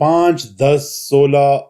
5, 10, 16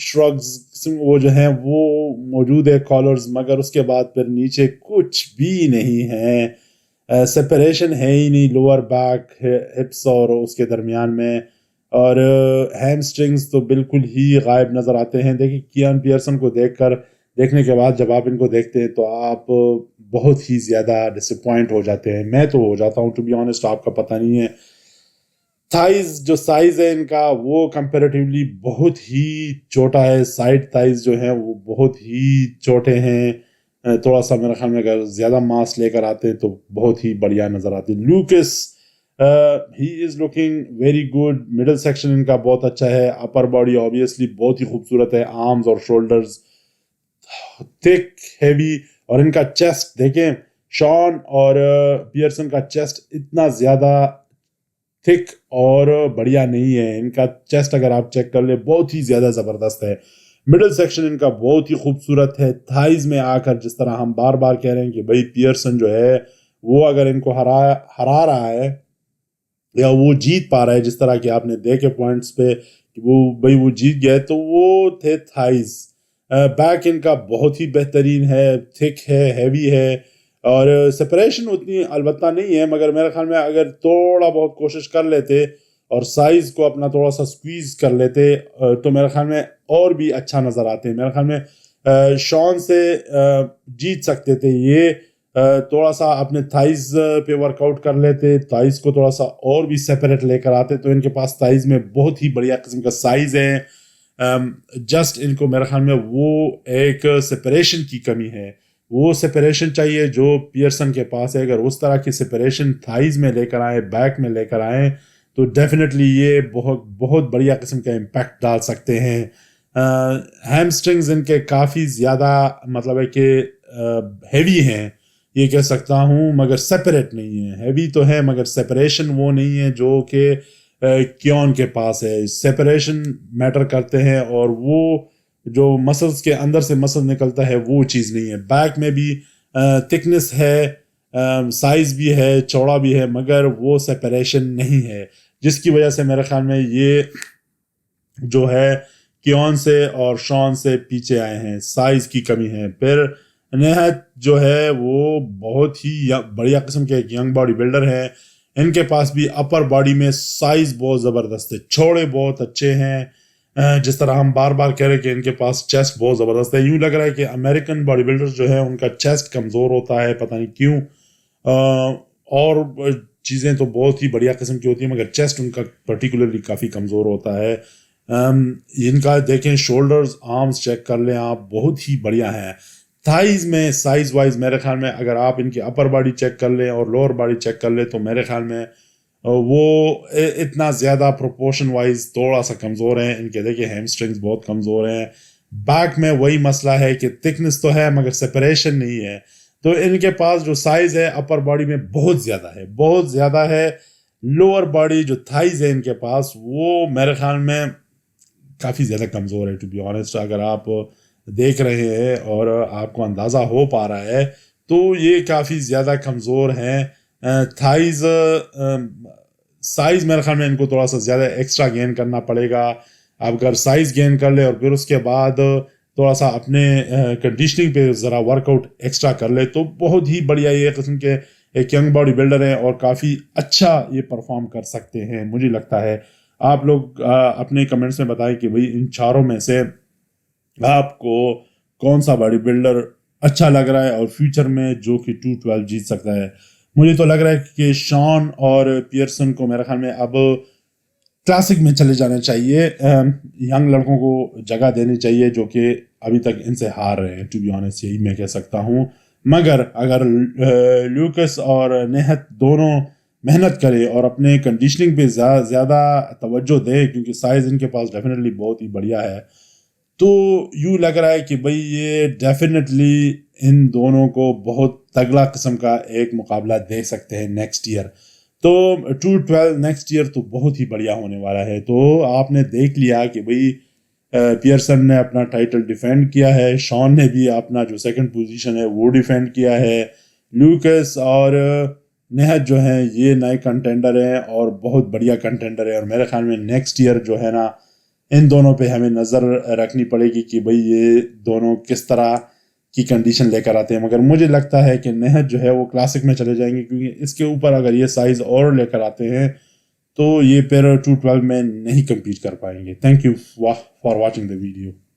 شرگز وہ جو ہیں وہ موجود ہے کالرز، مگر اس کے بعد پھر نیچے کچھ بھی نہیں ہے، سپریشن ہے ہی نہیں لوور بیک ہپس اور اس کے درمیان میں، اور ہیمسٹرنگز تو بالکل ہی غائب نظر آتے ہیں. دیکھیں کیان پیئرسن کو دیکھنے کے بعد جب آپ ان کو دیکھتے ہیں تو آپ بہت ہی زیادہ ڈس اپوائنٹ ہو جاتے ہیں. میں تو ہو جاتا ہوں ٹو بی آنیسٹ، آپ کا پتہ نہیں ہے. تھائز جو سائز ہے ان کا وہ کمپیریٹیولی بہت ہی چھوٹا ہے، سائڈ تھائز جو ہیں وہ بہت ہی چھوٹے ہیں. تھوڑا سا میرے خیال میں اگر زیادہ ماس لے کر آتے ہیں تو بہت ہی بڑھیا نظر آتے ہیں. Looks he is looking very good. Middle section ان کا بہت اچھا ہے. اپر باڈی آبویسلی بہت ہی خوبصورت ہے، آرمز اور شولڈرز تھک ہیوی، اور ان کا چیسٹ دیکھیں، شان اور پیئرسن کا چیسٹ اتنا زیادہ تھک اور بڑھیا نہیں ہے. ان کا چیسٹ اگر آپ چیک کر لیں بہت ہی زیادہ زبردست ہے. مڈل سیکشن ان کا بہت ہی خوبصورت ہے. تھائز میں آ کر جس طرح ہم بار بار کہہ رہے ہیں کہ بھائی پیئرسن جو ہے وہ اگر ان کو ہرا رہا ہے یا وہ جیت پا رہا ہے، جس طرح کہ آپ نے دیکھے پوائنٹس پہ کہ وہ جیت گئے، تو وہ تھے تھائز. بیک ان کا بہت ہی بہترین ہے، تھک ہے، ہیوی ہے، اور سپریشن اتنی البتہ نہیں ہے، مگر میرے خیال میں اگر تھوڑا بہت کوشش کر لیتے اور سائز کو اپنا تھوڑا سا سکویز کر لیتے تو میرے خیال میں اور بھی اچھا نظر آتے. میرے خیال میں شان سے جیت سکتے تھے یہ. تھوڑا سا اپنے تھائز پہ ورک آؤٹ کر لیتے، تھائز کو تھوڑا سا اور بھی سیپریٹ لے کر آتے تو ان کے پاس تھائز میں بہت ہی بڑھیا قسم کا سائز ہے. جسٹ ان کو میرے خیال میں وہ ایک سپریشن کی کمی ہے، وہ سپریشن چاہیے جو پیئرسن کے پاس ہے. اگر اس طرح کی سپریشن تھائز میں لے کر آئیں، بیک میں لے کر آئیں تو ڈیفینیٹلی یہ بہت بہت بڑھیا قسم کا امپیکٹ ڈال سکتے ہیں. ہیمسٹرنگز ان کے کافی زیادہ مطلب ہے کہ ہیوی ہیں یہ کہہ سکتا ہوں، مگر سیپریٹ نہیں ہے. ہیوی تو ہے مگر سیپریشن وہ نہیں ہے جو کہ کیون کے پاس ہے. سیپریشن میٹر کرتے ہیں اور وہ جو مسلز کے اندر سے مسل نکلتا ہے وہ چیز نہیں ہے. بیک میں بھی تھکنس ہے، سائز بھی ہے، چوڑا بھی ہے، مگر وہ سیپریشن نہیں ہے، جس کی وجہ سے میرے خیال میں یہ جو ہے کیون سے اور شان سے پیچھے آئے ہیں. سائز کی کمی ہے. پھر نہایت جو ہے وہ بہت ہی بڑھیا قسم کے ایک ینگ باڈی بلڈر ہیں. ان کے پاس بھی اپر باڈی میں سائز بہت زبردست ہے، چھوڑے بہت اچھے ہیں. جس طرح ہم بار بار کہہ رہے ہیں کہ ان کے پاس چیسٹ بہت زبردست ہے. یوں لگ رہا ہے کہ امریکن باڈی بلڈرز جو ہیں ان کا چیسٹ کمزور ہوتا ہے، پتہ نہیں کیوں. اور چیزیں تو بہت ہی بڑھیا قسم کی ہوتی ہیں مگر چیسٹ ان کا پرٹیکولرلی کافی کمزور ہوتا ہے. ان کا دیکھیں شولڈرز، آرمز چیک کر لیں آپ، بہت ہی بڑھیا ہیں. تھائز میں سائز وائز میرے خیال میں اگر آپ ان کی اپر باڈی چیک کر لیں اور لوور باڈی چیک کر لیں تو میرے خیال میں وہ اتنا زیادہ پروپورشن وائز تھوڑا سا کمزور ہیں. ان کے دیکھیں ہیمسٹرنگز بہت کمزور ہیں. بیک میں وہی مسئلہ ہے کہ تھکنس تو ہے مگر سپریشن نہیں ہے. تو ان کے پاس جو سائز ہے اپر باڈی میں بہت زیادہ ہے، بہت زیادہ ہے. لوور باڈی جو تھائز ہے ان کے پاس وہ میرے خیال میں کافی زیادہ کمزور ہے. ٹو بی آنیسٹ اگر آپ دیکھ رہے ہیں اور آپ کو اندازہ ہو پا رہا ہے تو یہ کافی زیادہ کمزور ہیں. تھائز سائز میرے خیال میں ان کو تھوڑا سا زیادہ ایکسٹرا گین کرنا پڑے گا. آپ اگر سائز گین کر لے اور پھر اس کے بعد تھوڑا سا اپنے کنڈیشننگ پہ ذرا ورک آؤٹ ایکسٹرا کر لے تو بہت ہی بڑھیا یہ قسم کے ایک ینگ باڈی بلڈر ہیں اور کافی اچھا یہ پرفارم کر سکتے ہیں مجھے لگتا ہے. آپ لوگ اپنے کمنٹس میں بتائیں کہ بھئی ان چاروں میں سے آپ کو کون سا باڈی بلڈر اچھا لگ رہا ہے اور فیوچر میں جو کہ 212 جیت سکتا ہے. مجھے تو لگ رہا ہے کہ شان اور پیئرسن کو میرے خیال میں اب کلاسک میں چلے جانا چاہیے. ینگ لڑکوں کو جگہ دینی چاہیے جو کہ ابھی تک ان سے ہار رہے ہیں. ٹو بی آنیسٹ یہی میں کہہ سکتا ہوں. مگر اگر لوکس اور نہت دونوں محنت کرے اور اپنے کنڈیشننگ پہ زیادہ توجہ دے کیونکہ سائز ان کے پاس ڈیفینیٹلی بہت ہی بڑھیا ہے تو یوں لگ رہا ہے کہ بھئی یہ ڈیفینیٹلی ان دونوں کو بہت تگڑا قسم کا ایک مقابلہ دے سکتے ہیں نیکسٹ ایئر. تو 212 نیکسٹ ایئر تو بہت ہی بڑھیا ہونے والا ہے. تو آپ نے دیکھ لیا کہ بھئی پیئرسن نے اپنا ٹائٹل ڈیفینڈ کیا ہے، شان نے بھی اپنا جو سیکنڈ پوزیشن ہے وہ ڈیفینڈ کیا ہے. لوکس اور نہت جو ہیں یہ نئے کنٹینڈر ہیں اور بہت بڑھیا کنٹینڈر ہے. اور میرے خیال میں نیکسٹ ایئر جو ہے نا ان دونوں پہ ہمیں نظر رکھنی پڑے گی کہ بھئی یہ دونوں کس طرح کی کنڈیشن لے کر آتے ہیں. مگر مجھے لگتا ہے کہ نہج جو ہے وہ کلاسک میں چلے جائیں گے، کیونکہ اس کے اوپر اگر یہ سائز اور لے کر آتے ہیں تو یہ پھر 212 میں نہیں کمپیٹ کر پائیں گے. Thank you for watching the video.